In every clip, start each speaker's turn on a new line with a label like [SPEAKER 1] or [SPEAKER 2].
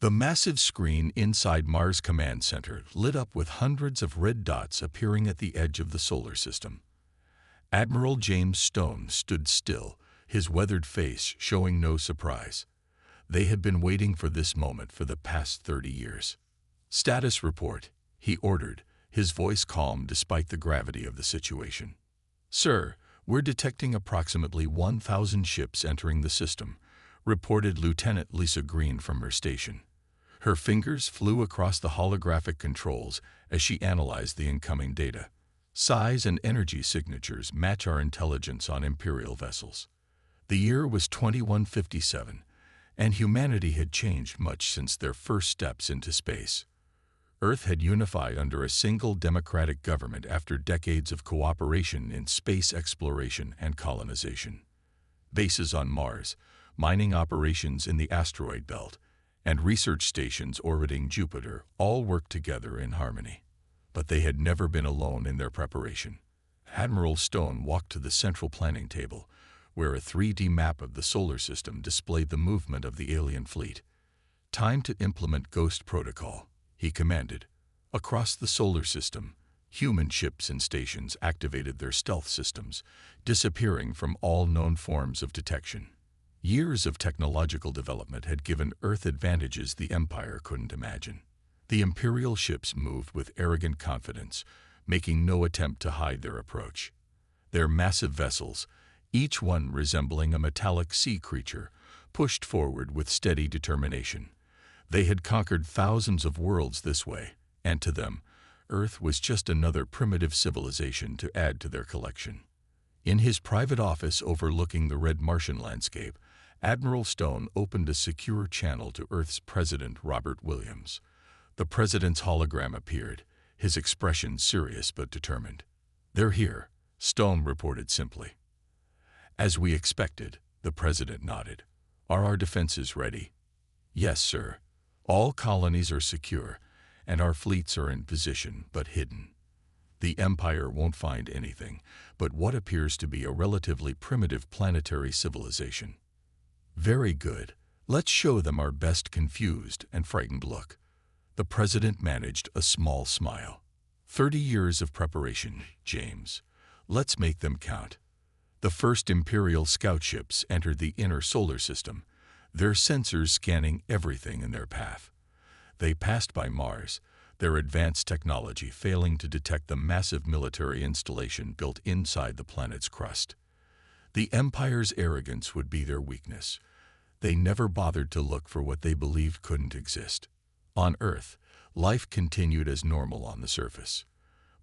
[SPEAKER 1] The massive screen inside Mars Command Center lit up with hundreds of red dots appearing at the edge of the solar system. Admiral James Stone stood still, his weathered face showing no surprise. They had been waiting for this moment for the past 30 years. "Status report," he ordered, his voice calm despite the gravity of the situation. "Sir, we're detecting approximately 1,000 ships entering the system," reported Lieutenant Lisa Green from her station. Her fingers flew across the holographic controls as she analyzed the incoming data. "Size and energy signatures match our intelligence on Imperial vessels." The year was 2157, and humanity had changed much since their first steps into space. Earth had unified under a single democratic government after decades of cooperation in space exploration and colonization. Bases on Mars, mining operations in the asteroid belt, and research stations orbiting Jupiter all worked together in harmony. But they had never been alone in their preparation. Admiral Stone walked to the central planning table, where a 3D map of the solar system displayed the movement of the alien fleet. "Time to implement Ghost Protocol," he commanded. Across the solar system, human ships and stations activated their stealth systems, disappearing from all known forms of detection. Years of technological development had given Earth advantages the Empire couldn't imagine. The Imperial ships moved with arrogant confidence, making no attempt to hide their approach. Their massive vessels, each one resembling a metallic sea creature, pushed forward with steady determination. They had conquered thousands of worlds this way, and to them, Earth was just another primitive civilization to add to their collection. In his private office overlooking the red Martian landscape, Admiral Stone opened a secure channel to Earth's President Robert Williams. The president's hologram appeared, his expression serious but determined. "They're here," Stone reported simply. "As we expected," the president nodded. "Are our defenses ready?" "Yes, sir. All colonies are secure, and our fleets are in position but hidden. The Empire won't find anything but what appears to be a relatively primitive planetary civilization." "Very good. Let's show them our best confused and frightened look." The president managed a small smile. 30 years of preparation, James. Let's make them count." The first Imperial scout ships entered the inner solar system, their sensors scanning everything in their path. They passed by Mars, their advanced technology failing to detect the massive military installation built inside the planet's crust. The Empire's arrogance would be their weakness. They never bothered to look for what they believed couldn't exist. On Earth, life continued as normal on the surface.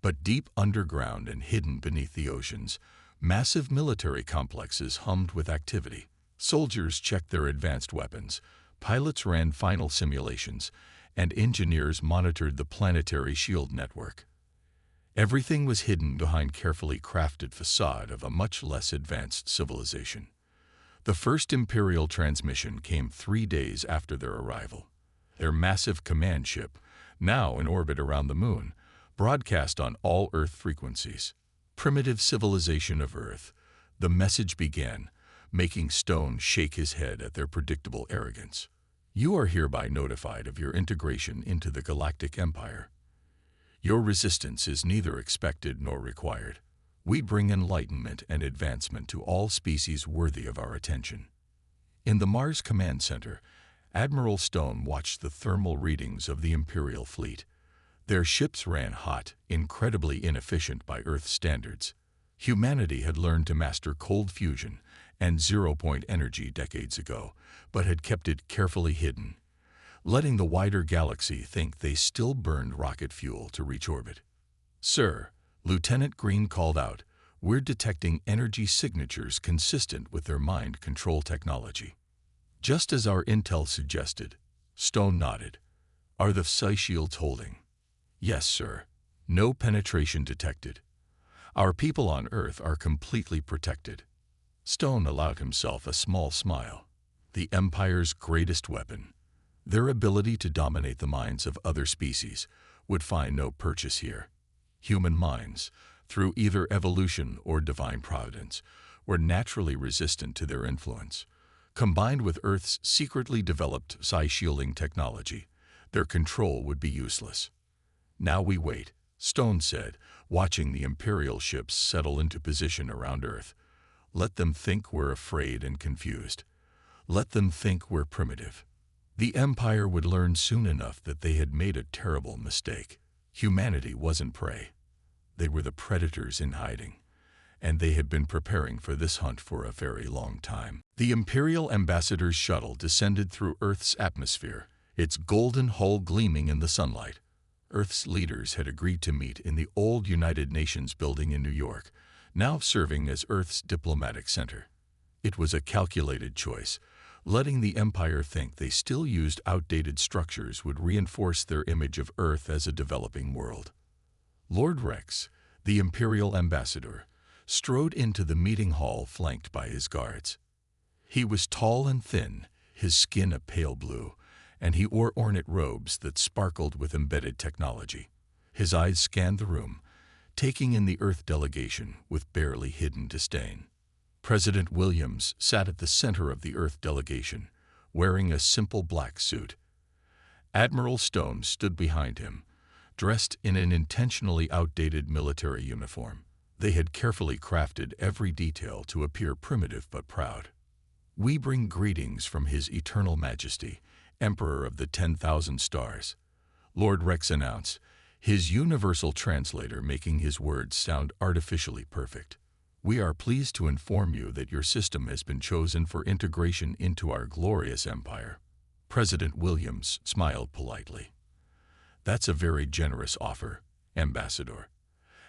[SPEAKER 1] But deep underground and hidden beneath the oceans, massive military complexes hummed with activity. Soldiers checked their advanced weapons, pilots ran final simulations, and engineers monitored the planetary shield network. Everything was hidden behind carefully crafted facade of a much less advanced civilization. The first Imperial transmission came 3 days after their arrival. Their massive command ship, now in orbit around the moon, broadcast on all Earth frequencies. "Primitive civilization of Earth," the message began, making Stone shake his head at their predictable arrogance. "You are hereby notified of your integration into the Galactic Empire. Your resistance is neither expected nor required. We bring enlightenment and advancement to all species worthy of our attention." In the Mars Command Center, Admiral Stone watched the thermal readings of the Imperial fleet. Their ships ran hot, incredibly inefficient by Earth standards. Humanity had learned to master cold fusion and zero-point energy decades ago, but had kept it carefully hidden, letting the wider galaxy think they still burned rocket fuel to reach orbit. "Sir," Lieutenant Green called out, "we're detecting energy signatures consistent with their mind control technology." "Just as our intel suggested," Stone nodded. "Are the psi shields holding?" "Yes, sir. No penetration detected. Our people on Earth are completely protected." Stone allowed himself a small smile. The Empire's greatest weapon, their ability to dominate the minds of other species, would find no purchase here. Human minds, through either evolution or divine providence, were naturally resistant to their influence. Combined with Earth's secretly developed psi-shielding technology, their control would be useless. Now we wait, Stone said, watching the Imperial ships settle into position around Earth. Let them think we're afraid and confused. Let them think we're primitive. The Empire would learn soon enough that they had made a terrible mistake. Humanity wasn't prey. They were the predators in hiding, and they had been preparing for this hunt for a very long time. The Imperial Ambassador's shuttle descended through Earth's atmosphere, its golden hull gleaming in the sunlight. Earth's leaders had agreed to meet in the old United Nations building in New York, now serving as Earth's diplomatic center. It was a calculated choice. Letting the Empire think they still used outdated structures would reinforce their image of Earth as a developing world. Lord Rex, the Imperial Ambassador, strode into the meeting hall flanked by his guards. He was tall and thin, his skin a pale blue, and he wore ornate robes that sparkled with embedded technology. His eyes scanned the room, taking in the Earth delegation with barely hidden disdain. President Williams sat at the center of the Earth delegation, wearing a simple black suit. Admiral Stone stood behind him, dressed in an intentionally outdated military uniform. They had carefully crafted every detail to appear primitive but proud. "We bring greetings from His Eternal Majesty, Emperor of the 10,000 Stars," Lord Rex announced, his universal translator making his words sound artificially perfect. "We are pleased to inform you that your system has been chosen for integration into our glorious empire." President Williams smiled politely. "That's a very generous offer, Ambassador.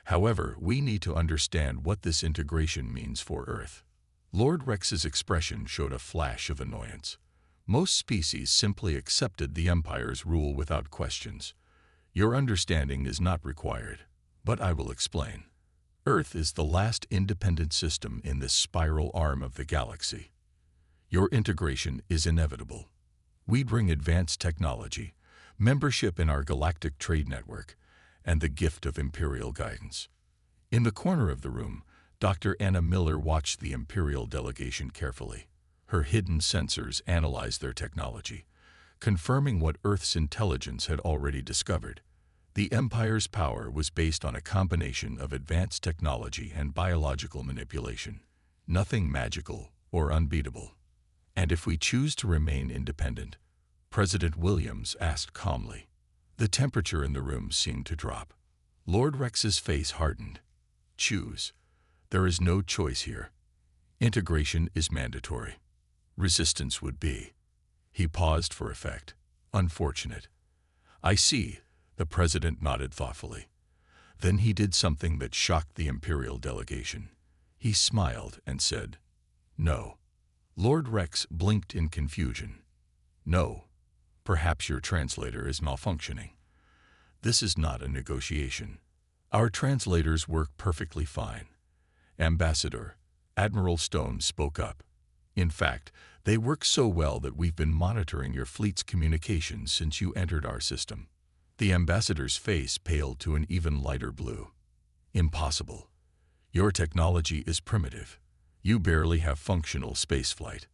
[SPEAKER 1] However, we need to understand what this integration means for Earth." Lord Rex's expression showed a flash of annoyance. Most species simply accepted the Empire's rule without questions. "Your understanding is not required, but I will explain. Earth is the last independent system in this spiral arm of the galaxy. Your integration is inevitable. We bring advanced technology, membership in our galactic trade network, and the gift of Imperial guidance." In the corner of the room, Dr. Anna Miller watched the Imperial delegation carefully. Her hidden sensors analyzed their technology, confirming what Earth's intelligence had already discovered. The Empire's power was based on a combination of advanced technology and biological manipulation, nothing magical or unbeatable. "And if we choose to remain independent?" President Williams asked calmly. The temperature in the room seemed to drop. Lord Rex's face hardened. "Choose. There is no choice here. Integration is mandatory. Resistance would be." He paused for effect. "Unfortunate." "I see," the president nodded thoughtfully. Then he did something that shocked the Imperial delegation. He smiled and said, "No." Lord Rex blinked in confusion. "No. Perhaps your translator is malfunctioning. This is not a negotiation. Our translators work perfectly fine." "Ambassador," Admiral Stone spoke up. "In fact, they work so well that we've been monitoring your fleet's communications since you entered our system." The ambassador's face paled to an even lighter blue. "Impossible. Your technology is primitive. You barely have functional spaceflight."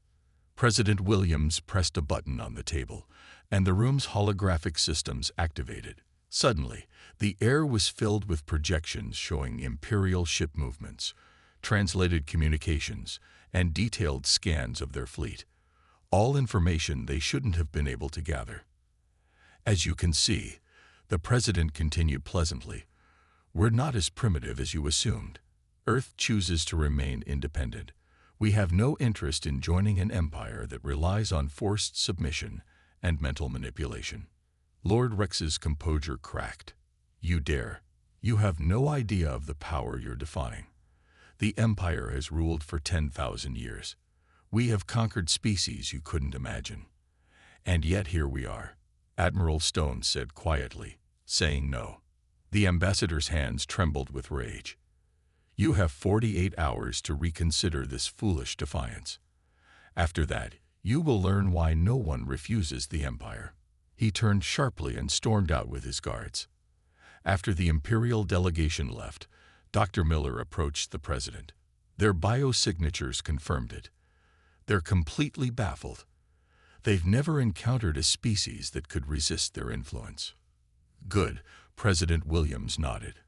[SPEAKER 1] President Williams pressed a button on the table, and the room's holographic systems activated. Suddenly, the air was filled with projections showing Imperial ship movements, translated communications, and detailed scans of their fleet, all information they shouldn't have been able to gather. "As you can see," the president continued pleasantly, "we're not as primitive as you assumed. Earth chooses to remain independent. We have no interest in joining an empire that relies on forced submission and mental manipulation." Lord Rex's composure cracked. "You dare. You have no idea of the power you're defying. The Empire has ruled for 10,000 years. We have conquered species you couldn't imagine. And yet here we are," Admiral Stone said quietly, saying no. The ambassador's hands trembled with rage. "You have 48 hours to reconsider this foolish defiance. After that, you will learn why no one refuses the Empire." He turned sharply and stormed out with his guards. After the Imperial delegation left, Dr. Miller approached the president. Their biosignatures confirmed it. They're completely baffled. They've never encountered a species that could resist their influence. Good, President Williams nodded.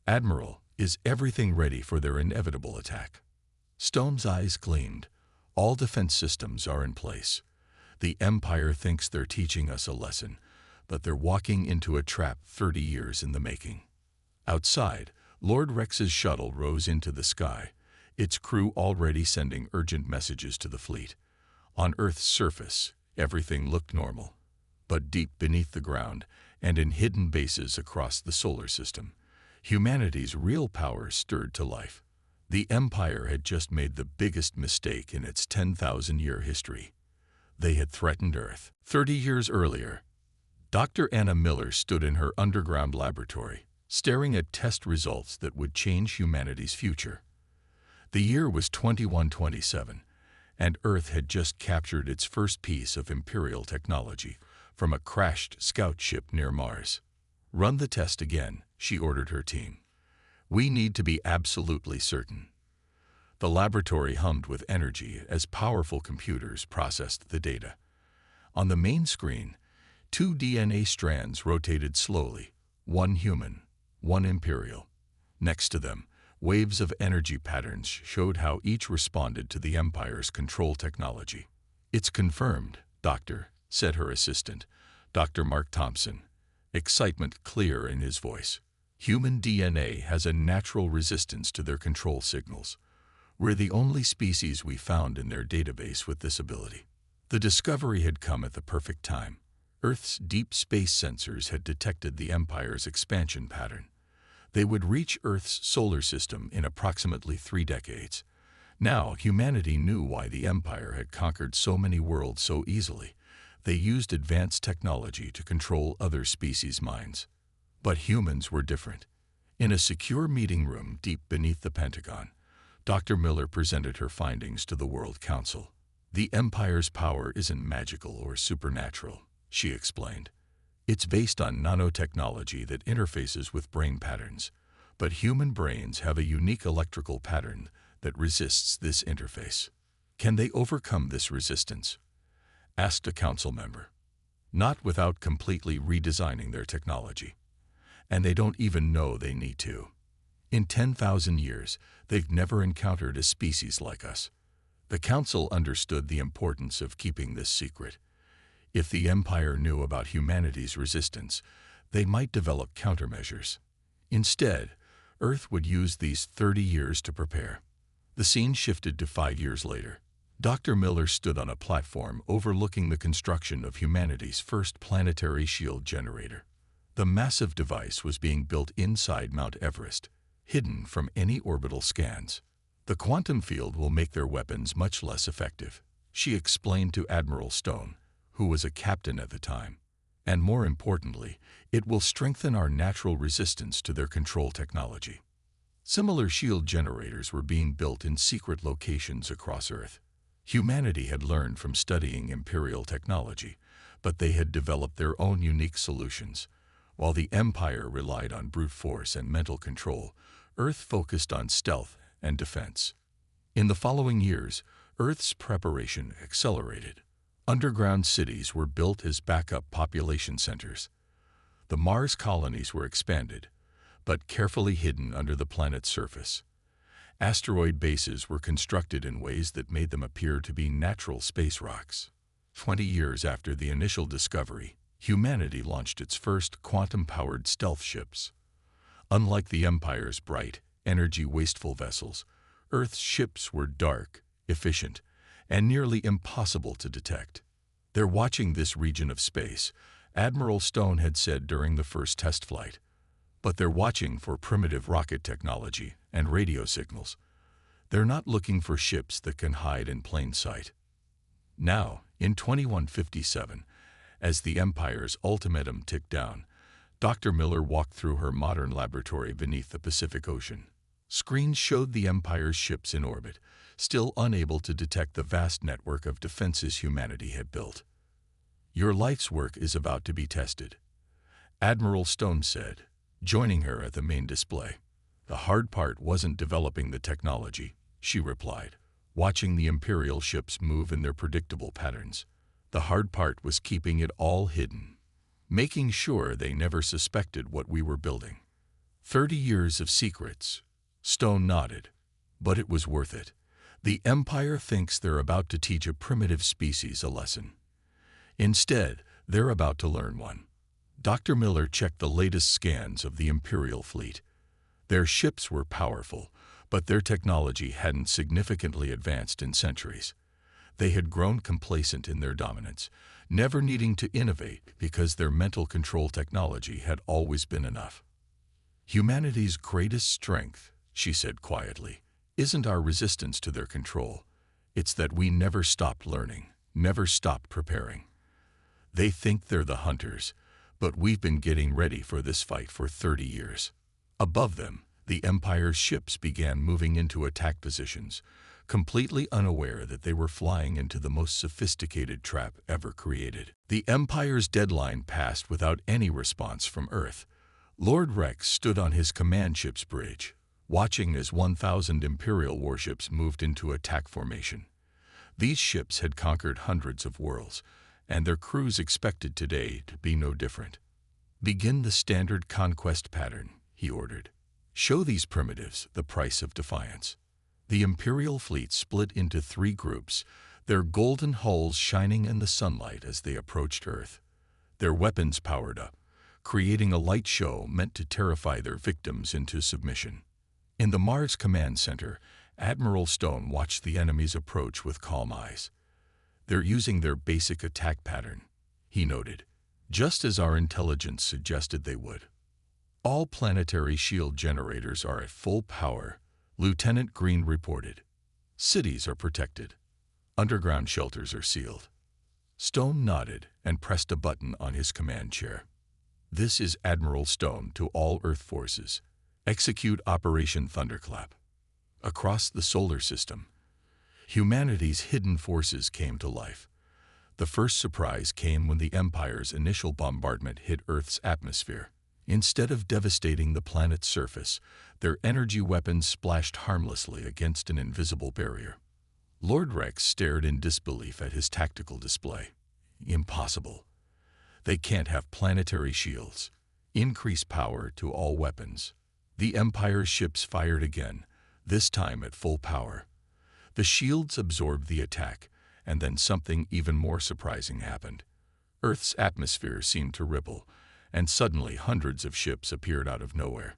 [SPEAKER 1] Admiral, is everything ready for their inevitable attack? Stone's eyes gleamed. All defense systems are in place. The Empire thinks they're teaching us a lesson, but they're walking into a trap 30 years in the making. Outside, Lord Rex's shuttle rose into the sky, its crew already sending urgent messages to the fleet. On Earth's surface, everything looked normal. But deep beneath the ground, and in hidden bases across the solar system, humanity's real power stirred to life. The Empire had just made the biggest mistake in its 10,000-year history. They had threatened Earth. 30 years earlier, Dr. Anna Miller stood in her underground laboratory, staring at test results that would change humanity's future. The year was 2127, and Earth had just captured its first piece of Imperial technology from a crashed scout ship near Mars. "Run the test again," she ordered her team. "We need to be absolutely certain." The laboratory hummed with energy as powerful computers processed the data. On the main screen, 2 DNA strands rotated slowly, one human, one Imperial. Next to them, waves of energy patterns showed how each responded to the Empire's control technology. "It's confirmed, Doctor," said her assistant, Dr. Mark Thompson, excitement clear in his voice. "Human DNA has a natural resistance to their control signals. We're the only species we found in their database with this ability." The discovery had come at the perfect time. Earth's deep space sensors had detected the Empire's expansion pattern. They would reach Earth's solar system in approximately 3 decades. Now, humanity knew why the Empire had conquered so many worlds so easily. They used advanced technology to control other species' minds. But humans were different. In a secure meeting room deep beneath the Pentagon, Dr. Miller presented her findings to the World Council. "The Empire's power isn't magical or supernatural," she explained. "It's based on nanotechnology that interfaces with brain patterns. But human brains have a unique electrical pattern that resists this interface." "Can they overcome this resistance?" asked a council member. "Not without completely redesigning their technology. And they don't even know they need to. In 10,000 years, they've never encountered a species like us." The council understood the importance of keeping this secret. If the Empire knew about humanity's resistance, they might develop countermeasures. Instead, Earth would use these 30 years to prepare. The scene shifted to 5 years later. Dr. Miller stood on a platform overlooking the construction of humanity's first planetary shield generator. The massive device was being built inside Mount Everest, hidden from any orbital scans. "The quantum field will make their weapons much less effective," she explained to Admiral Stone, who was a captain at the time. "And more importantly, it will strengthen our natural resistance to their control technology." Similar shield generators were being built in secret locations across Earth. Humanity had learned from studying Imperial technology, but they had developed their own unique solutions. While the Empire relied on brute force and mental control, Earth focused on stealth and defense. In the following years, Earth's preparation accelerated. Underground cities were built as backup population centers. The Mars colonies were expanded, but carefully hidden under the planet's surface. Asteroid bases were constructed in ways that made them appear to be natural space rocks. 20 years after the initial discovery, humanity launched its first quantum-powered stealth ships. Unlike the Empire's bright, energy-wasteful vessels, Earth's ships were dark, efficient, and nearly impossible to detect. "They're watching this region of space," Admiral Stone had said during the first test flight. "But they're watching for primitive rocket technology and radio signals. They're not looking for ships that can hide in plain sight." Now, in 2157, as the Empire's ultimatum ticked down, Dr. Miller walked through her modern laboratory beneath the Pacific Ocean. Screens showed the Empire's ships in orbit, still unable to detect the vast network of defenses humanity had built. "Your life's work is about to be tested," Admiral Stone said, joining her at the main display. "The hard part wasn't developing the technology," she replied. watching the Imperial ships move in their predictable patterns. The hard part was keeping it all hidden, making sure they never suspected what we were building. 30 years of secrets. Stone nodded. But it was worth it. The Empire thinks they're about to teach a primitive species a lesson. Instead, they're about to learn one. Dr. Miller checked the latest scans of the Imperial fleet. Their ships were powerful, but their technology hadn't significantly advanced in centuries. They had grown complacent in their dominance, never needing to innovate because their mental control technology had always been enough. Humanity's greatest strength, she said quietly, isn't our resistance to their control. It's that we never stopped learning, never stopped preparing. They think they're the hunters, but we've been getting ready for this fight for 30 years. Above them, the Empire's ships began moving into attack positions, completely unaware that they were flying into the most sophisticated trap ever created. The Empire's deadline passed without any response from Earth. Lord Rex stood on his command ship's bridge, watching as 1,000 Imperial warships moved into attack formation. These ships had conquered hundreds of worlds, and their crews expected today to be no different. "Begin the standard conquest pattern," he ordered. "Show these primitives the price of defiance." The Imperial fleet split into 3 groups, their golden hulls shining in the sunlight as they approached Earth. Their weapons powered up, creating a light show meant to terrify their victims into submission. In the Mars Command Center, Admiral Stone watched the enemy's approach with calm eyes. "They're using their basic attack pattern," he noted, "just as our intelligence suggested they would. All planetary shield generators are at full power," Lieutenant Green reported. "Cities are protected. Underground shelters are sealed." Stone nodded and pressed a button on his command chair. "This is Admiral Stone to all Earth forces. Execute Operation Thunderclap." Across the solar system, humanity's hidden forces came to life. The first surprise came when the Empire's initial bombardment hit Earth's atmosphere. Instead of devastating the planet's surface, their energy weapons splashed harmlessly against an invisible barrier. Lord Rex stared in disbelief at his tactical display. "Impossible. They can't have planetary shields. Increase power to all weapons." The Empire's ships fired again, this time at full power. The shields absorbed the attack, and then something even more surprising happened. Earth's atmosphere seemed to ripple, and suddenly hundreds of ships appeared out of nowhere.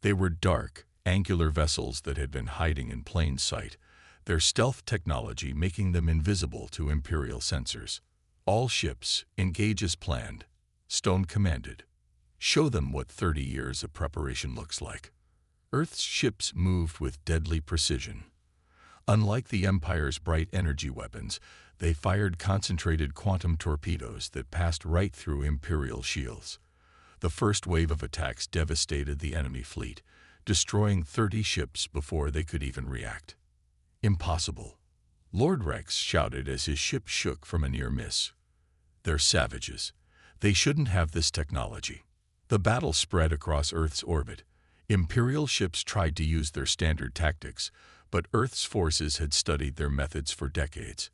[SPEAKER 1] They were dark, angular vessels that had been hiding in plain sight, their stealth technology making them invisible to Imperial sensors. "All ships, engage as planned," Stone commanded. "Show them what 30 years of preparation looks like." Earth's ships moved with deadly precision. Unlike the Empire's bright energy weapons, they fired concentrated quantum torpedoes that passed right through Imperial shields. The first wave of attacks devastated the enemy fleet, destroying 30 ships before they could even react. "Impossible," Lord Rex shouted as his ship shook from a near miss. "They're savages. They shouldn't have this technology." The battle spread across Earth's orbit. Imperial ships tried to use their standard tactics, but Earth's forces had studied their methods for decades.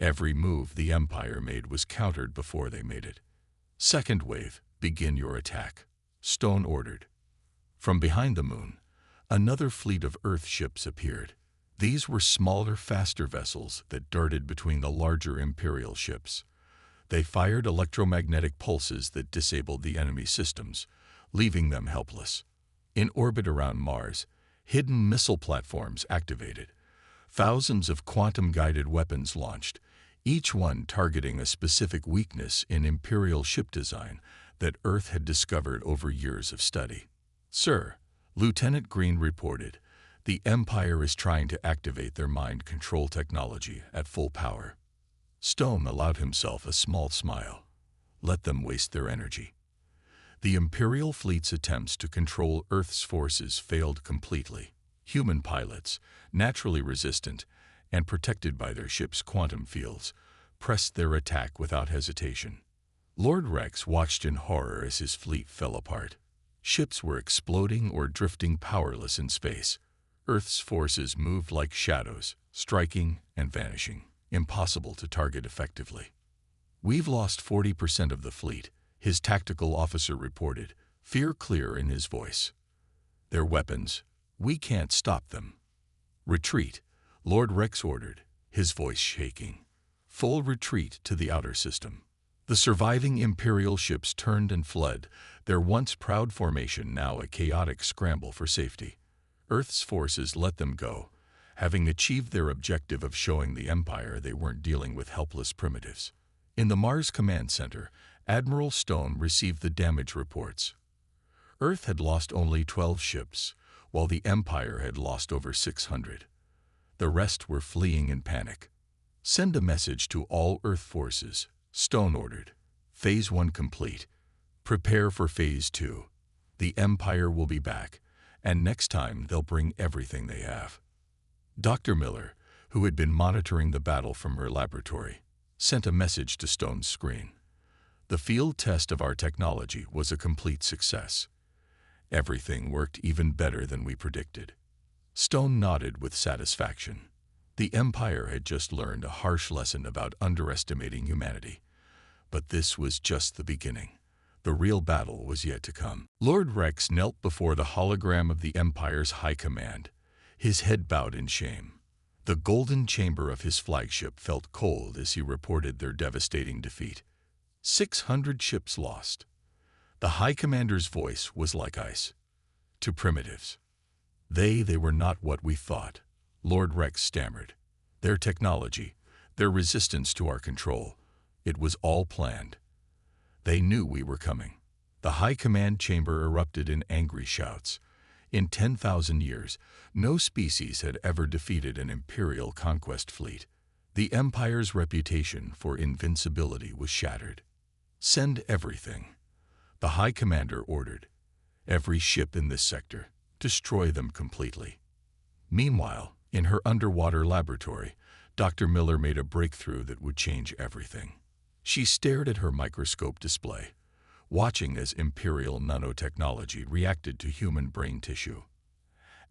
[SPEAKER 1] Every move the Empire made was countered before they made it. "Second wave, begin your attack," Stone ordered. From behind the moon, another fleet of Earth ships appeared. These were smaller, faster vessels that darted between the larger Imperial ships. They fired electromagnetic pulses that disabled the enemy systems, leaving them helpless. In orbit around Mars, hidden missile platforms activated. Thousands of quantum-guided weapons launched, each one targeting a specific weakness in Imperial ship design that Earth had discovered over years of study. "Sir," Lieutenant Green reported, "the Empire is trying to activate their mind control technology at full power." Stone allowed himself a small smile. Let them waste their energy. The Imperial fleet's attempts to control Earth's forces failed completely. Human pilots, naturally resistant and protected by their ship's quantum fields, pressed their attack without hesitation. Lord Rex watched in horror as his fleet fell apart. Ships were exploding or drifting powerless in space. Earth's forces moved like shadows, striking and vanishing, impossible to target effectively. "We've lost 40% of the fleet," his tactical officer reported, fear clear in his voice. "Their weapons, we can't stop them." "Retreat," Lord Rex ordered, his voice shaking. "Full retreat to the outer system." The surviving Imperial ships turned and fled, their once proud formation now a chaotic scramble for safety. Earth's forces let them go, having achieved their objective of showing the Empire they weren't dealing with helpless primitives. In the Mars Command Center, Admiral Stone received the damage reports. Earth had lost only 12 ships, while the Empire had lost over 600. The rest were fleeing in panic. "Send a message to all Earth forces," Stone ordered. "Phase 1 complete. Prepare for Phase 2. The Empire will be back, and next time they'll bring everything they have." Dr. Miller, who had been monitoring the battle from her laboratory, sent a message to Stone's screen. "The field test of our technology was a complete success. Everything worked even better than we predicted." Stone nodded with satisfaction. The Empire had just learned a harsh lesson about underestimating humanity. But this was just the beginning. The real battle was yet to come. Lord Rex knelt before the hologram of the Empire's High Command, his head bowed in shame. The golden chamber of his flagship felt cold as he reported their devastating defeat. 600 ships lost. The High Commander's voice was like ice. "To primitives. They were not what we thought," Lord Rex stammered. "Their technology, their resistance to our control, it was all planned. They knew we were coming." The High Command chamber erupted in angry shouts. In 10,000 years, no species had ever defeated an Imperial conquest fleet. The Empire's reputation for invincibility was shattered. "Send everything," the High Commander ordered. "Every ship in this sector. Destroy them completely." Meanwhile, in her underwater laboratory, Dr. Miller made a breakthrough that would change everything. She stared at her microscope display, watching as Imperial nanotechnology reacted to human brain tissue.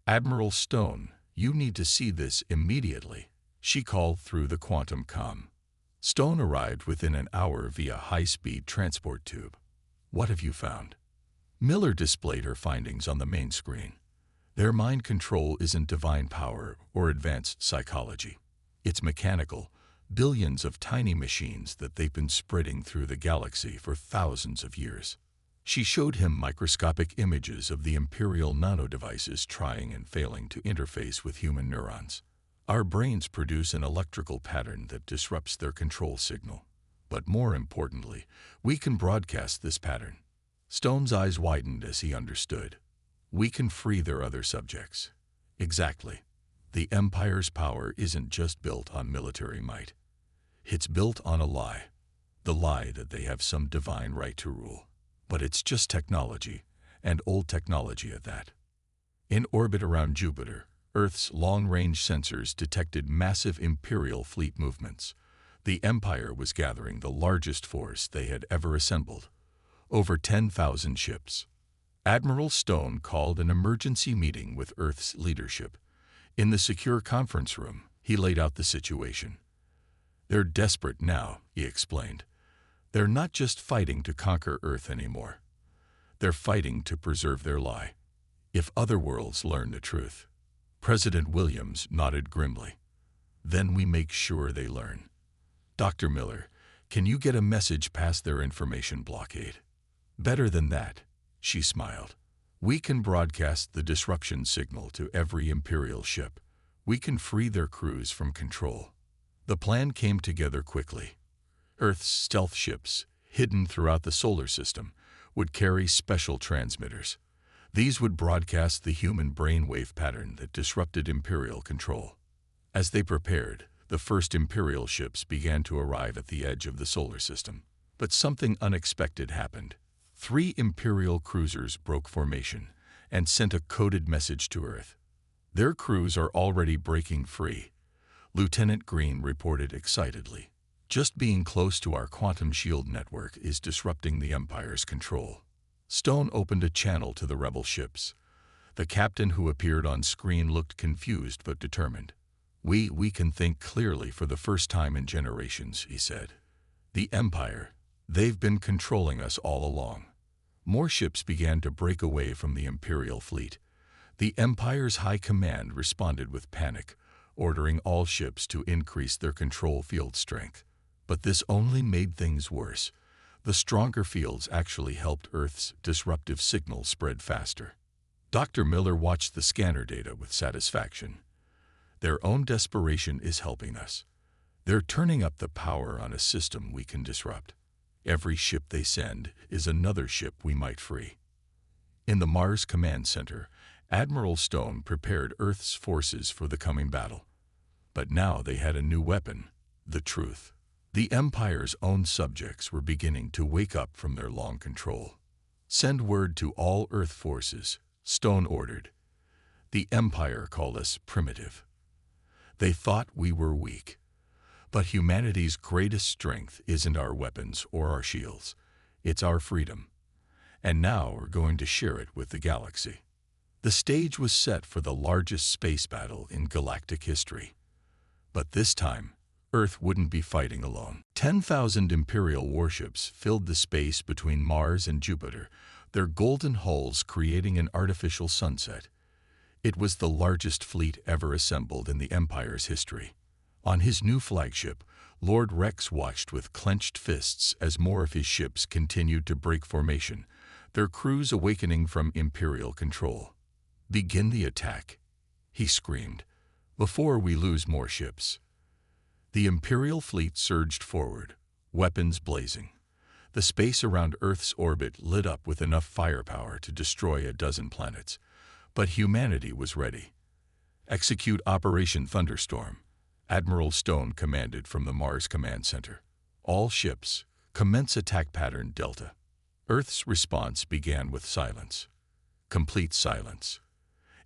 [SPEAKER 1] "Admiral Stone, you need to see this immediately," she called through the quantum comm. Stone arrived within an hour via high-speed transport tube. "What have you found?" Miller displayed her findings on the main screen. "Their mind control isn't divine power or advanced psychology. It's mechanical, billions of tiny machines that they've been spreading through the galaxy for thousands of years." She showed him microscopic images of the Imperial nanodevices trying and failing to interface with human neurons. "Our brains produce an electrical pattern that disrupts their control signal. But more importantly, we can broadcast this pattern." Stone's eyes widened as he understood. "We can free their other subjects." "Exactly. The Empire's power isn't just built on military might. It's built on a lie. The lie that they have some divine right to rule. But it's just technology, and old technology at that." In orbit around Jupiter, Earth's long-range sensors detected massive Imperial fleet movements. The Empire was gathering the largest force they had ever assembled. Over 10,000 ships. Admiral Stone called an emergency meeting with Earth's leadership. In the secure conference room, he laid out the situation. "They're desperate now," he explained. "They're not just fighting to conquer Earth anymore. They're fighting to preserve their lie. If other worlds learn the truth." President Williams nodded grimly. "Then we make sure they learn." "Dr. Miller, can you get a message past their information blockade?" "Better than that," she smiled. "We can broadcast the disruption signal to every Imperial ship. We can free their crews from control." The plan came together quickly. Earth's stealth ships, hidden throughout the solar system, would carry special transmitters. These would broadcast the human brainwave pattern that disrupted Imperial control. As they prepared, the first Imperial ships began to arrive at the edge of the solar system. But something unexpected happened. 3 Imperial cruisers broke formation and sent a coded message to Earth. "Their crews are already breaking free," Lieutenant Green reported excitedly. "Just being close to our quantum shield network is disrupting the Empire's control." Stone opened a channel to the rebel ships. The captain who appeared on screen looked confused but determined. We can think clearly for the first time in generations, he said. The Empire, they've been controlling us all along. More ships began to break away from the Imperial fleet. The Empire's high command responded with panic, ordering all ships to increase their control field strength. But this only made things worse. The stronger fields actually helped Earth's disruptive signal spread faster. Dr. Miller watched the scanner data with satisfaction. Their own desperation is helping us. They're turning up the power on a system we can disrupt. Every ship they send is another ship we might free. In the Mars Command Center, Admiral Stone prepared Earth's forces for the coming battle. But now they had a new weapon, the truth. The Empire's own subjects were beginning to wake up from their long control. Send word to all Earth forces, Stone ordered. The Empire called us primitive. They thought we were weak. But humanity's greatest strength isn't our weapons or our shields. It's our freedom. And now we're going to share it with the galaxy. The stage was set for the largest space battle in galactic history. But this time, Earth wouldn't be fighting alone. 10,000 Imperial warships filled the space between Mars and Jupiter, their golden hulls creating an artificial sunset. It was the largest fleet ever assembled in the Empire's history. On his new flagship, Lord Rex watched with clenched fists as more of his ships continued to break formation, their crews awakening from Imperial control. "Begin the attack," he screamed, "before we lose more ships." The Imperial fleet surged forward, weapons blazing. The space around Earth's orbit lit up with enough firepower to destroy a dozen planets. But humanity was ready. "Execute Operation Thunderstorm," Admiral Stone commanded from the Mars Command Center. "All ships, commence attack pattern Delta." Earth's response began with silence. Complete silence.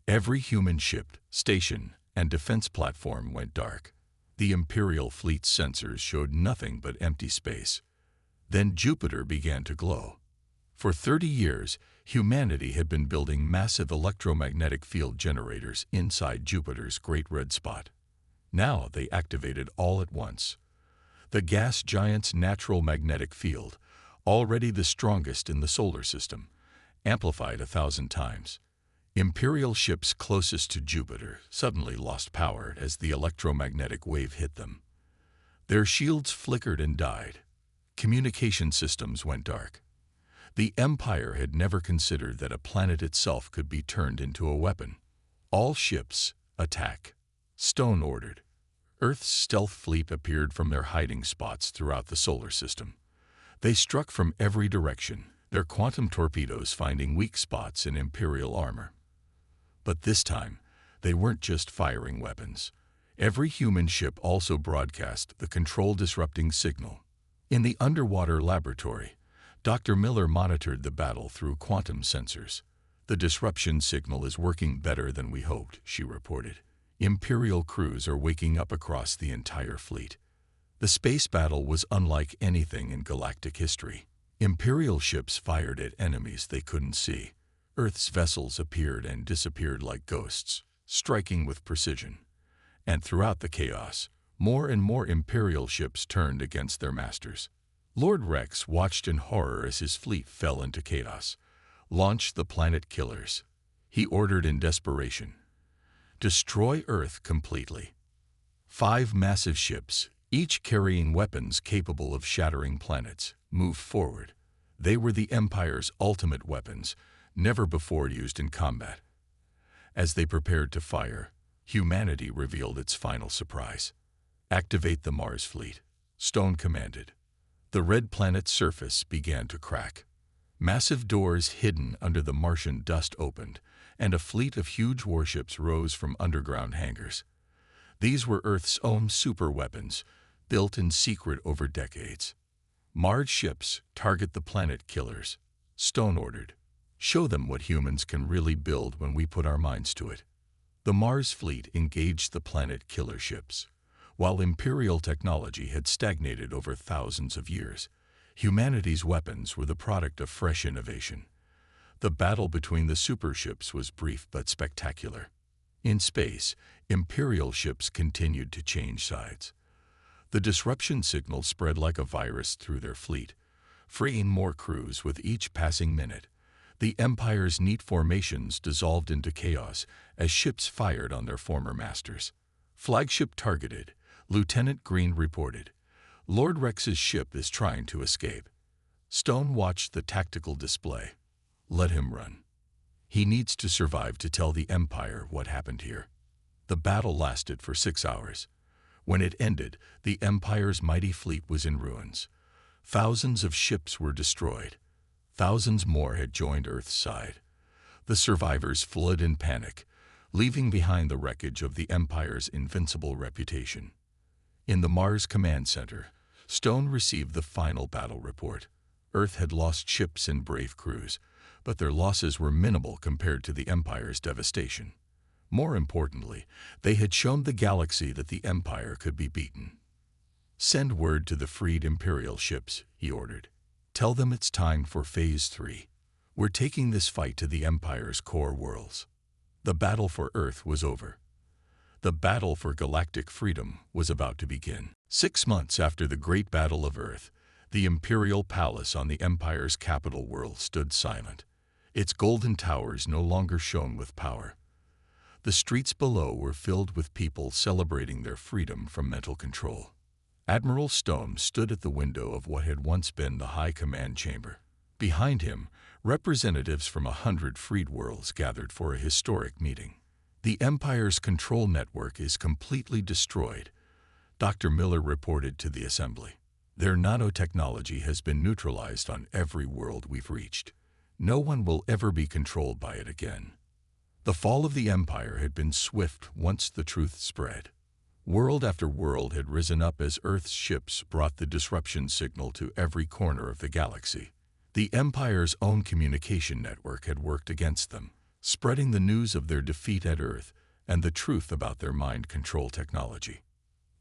[SPEAKER 1] Every human ship, station, and defense platform went dark. The Imperial fleet's sensors showed nothing but empty space. Then Jupiter began to glow. For 30 years, humanity had been building massive electromagnetic field generators inside Jupiter's Great Red Spot. Now they activated all at once. The gas giant's natural magnetic field, already the strongest in the solar system, amplified 1,000 times. Imperial ships closest to Jupiter suddenly lost power as the electromagnetic wave hit them. Their shields flickered and died. Communication systems went dark. The Empire had never considered that a planet itself could be turned into a weapon. "All ships, attack," Stone ordered. Earth's stealth fleet appeared from their hiding spots throughout the solar system. They struck from every direction, their quantum torpedoes finding weak spots in Imperial armor. But this time, they weren't just firing weapons. Every human ship also broadcast the control-disrupting signal. In the underwater laboratory, Dr. Miller monitored the battle through quantum sensors. "The disruption signal is working better than we hoped," she reported. "Imperial crews are waking up across the entire fleet." The space battle was unlike anything in galactic history. Imperial ships fired at enemies they couldn't see. Earth's vessels appeared and disappeared like ghosts, striking with precision. And throughout the chaos, more and more Imperial ships turned against their masters. Lord Rex watched in horror as his fleet fell into chaos. "Launch the planet killers," he ordered in desperation. "Destroy Earth completely." 5 massive ships, each carrying weapons capable of shattering planets, moved forward. They were the Empire's ultimate weapons, never before used in combat. As they prepared to fire, humanity revealed its final surprise. "Activate the Mars fleet," Stone commanded. The red planet's surface began to crack. Massive doors hidden under the Martian dust opened, and a fleet of huge warships rose from underground hangars. These were Earth's own superweapons, built in secret over decades. "Mars ships, target the planet killers," Stone ordered. "Show them what humans can really build when we put our minds to it." The Mars fleet engaged the planet killer ships. While Imperial technology had stagnated over thousands of years, humanity's weapons were the product of fresh innovation. The battle between the superships was brief but spectacular. In space, Imperial ships continued to change sides. The disruption signal spread like a virus through their fleet, freeing more crews with each passing minute. The Empire's neat formations dissolved into chaos as ships fired on their former masters. Flagship targeted, Lieutenant Green reported. Lord Rex's ship is trying to escape. Stone watched the tactical display. Let him run. He needs to survive to tell the Empire what happened here. The battle lasted for 6 hours. When it ended, the Empire's mighty fleet was in ruins. Thousands of ships were destroyed. Thousands more had joined Earth's side. The survivors fled in panic, leaving behind the wreckage of the Empire's invincible reputation. In the Mars Command Center, Stone received the final battle report. Earth had lost ships and brave crews, but their losses were minimal compared to the Empire's devastation. More importantly, they had shown the galaxy that the Empire could be beaten. Send word to the freed Imperial ships, he ordered. Tell them it's time for Phase 3. We're taking this fight to the Empire's core worlds. The battle for Earth was over. The battle for galactic freedom was about to begin. 6 months after the Great Battle of Earth, the Imperial Palace on the Empire's capital world stood silent. Its golden towers no longer shone with power. The streets below were filled with people celebrating their freedom from mental control. Admiral Stone stood at the window of what had once been the High Command Chamber. Behind him, representatives from 100 freed worlds gathered for a historic meeting. The Empire's control network is completely destroyed, Dr. Miller reported to the assembly. Their nanotechnology has been neutralized on every world we've reached. No one will ever be controlled by it again. The fall of the Empire had been swift once the truth spread. World after world had risen up as Earth's ships brought the disruption signal to every corner of the galaxy. The Empire's own communication network had worked against them, spreading the news of their defeat at Earth and the truth about their mind control technology.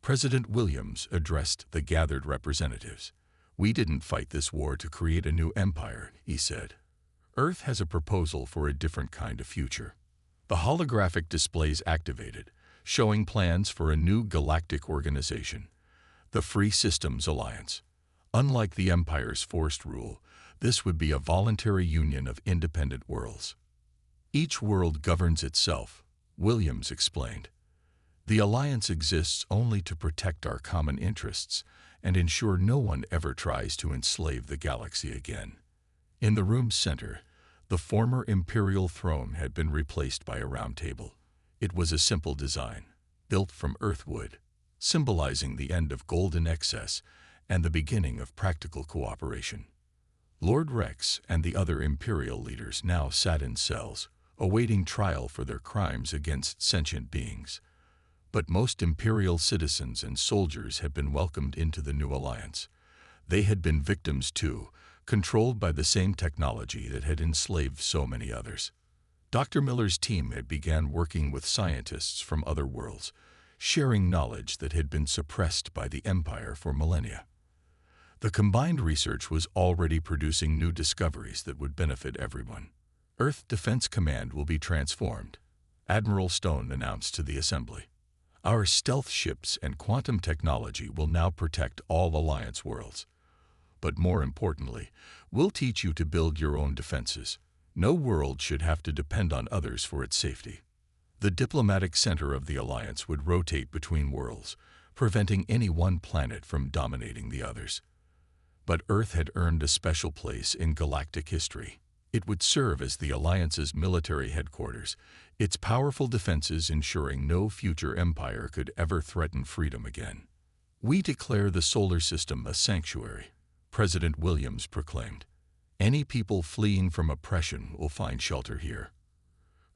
[SPEAKER 1] President Williams addressed the gathered representatives. We didn't fight this war to create a new empire, he said. Earth has a proposal for a different kind of future. The holographic displays activated, showing plans for a new galactic organization, the Free Systems Alliance. Unlike the Empire's forced rule, this would be a voluntary union of independent worlds. Each world governs itself, Williams explained. The alliance exists only to protect our common interests and ensure no one ever tries to enslave the galaxy again. In the room's center, the former imperial throne had been replaced by a round table. It was a simple design, built from earthwood, symbolizing the end of golden excess and the beginning of practical cooperation. Lord Rex and the other imperial leaders now sat in cells, awaiting trial for their crimes against sentient beings. But most imperial citizens and soldiers had been welcomed into the new alliance. They had been victims too, controlled by the same technology that had enslaved so many others. Dr. Miller's team had begun working with scientists from other worlds, sharing knowledge that had been suppressed by the Empire for millennia. The combined research was already producing new discoveries that would benefit everyone. Earth Defense Command will be transformed, Admiral Stone announced to the assembly. Our stealth ships and quantum technology will now protect all Alliance worlds. But more importantly, we'll teach you to build your own defenses. No world should have to depend on others for its safety. The diplomatic center of the Alliance would rotate between worlds, preventing any one planet from dominating the others. But Earth had earned a special place in galactic history. It would serve as the Alliance's military headquarters, its powerful defenses ensuring no future empire could ever threaten freedom again. We declare the solar system a sanctuary, President Williams proclaimed. Any people fleeing from oppression will find shelter here.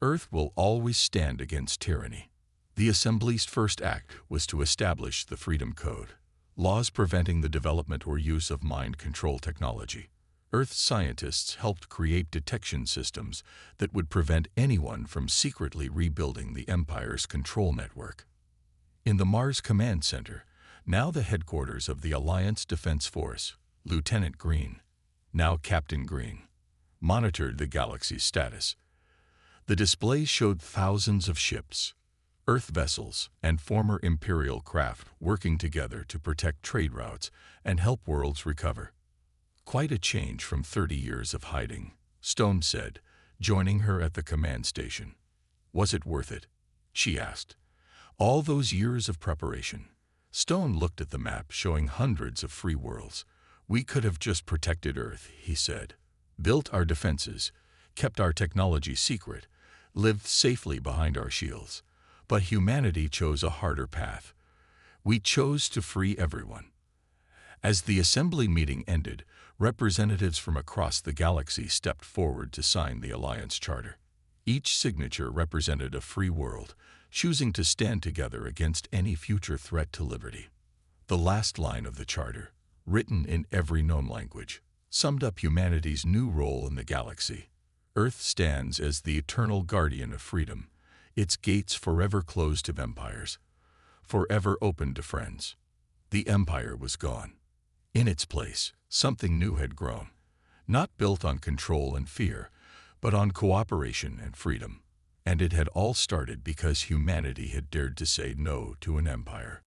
[SPEAKER 1] Earth will always stand against tyranny. The Assembly's first act was to establish the Freedom Code, laws preventing the development or use of mind control technology. Earth scientists helped create detection systems that would prevent anyone from secretly rebuilding the Empire's control network. In the Mars Command Center, now the headquarters of the Alliance Defense Force, Lieutenant Green, now Captain Green, monitored the galaxy's status. The displays showed thousands of ships, Earth vessels and former Imperial craft working together to protect trade routes and help worlds recover. Quite a change from 30 years of hiding, Stone said, joining her at the command station. Was it worth it? She asked. All those years of preparation. Stone looked at the map showing hundreds of free worlds. We could have just protected Earth, he said. Built our defenses, kept our technology secret, lived safely behind our shields. But humanity chose a harder path. We chose to free everyone. As the assembly meeting ended, representatives from across the galaxy stepped forward to sign the Alliance Charter. Each signature represented a free world, choosing to stand together against any future threat to liberty. The last line of the Charter, written in every known language, summed up humanity's new role in the galaxy. Earth stands as the eternal guardian of freedom, its gates forever closed to empires, forever open to friends. The empire was gone. In its place, something new had grown, not built on control and fear, but on cooperation and freedom. And it had all started because humanity had dared to say no to an empire.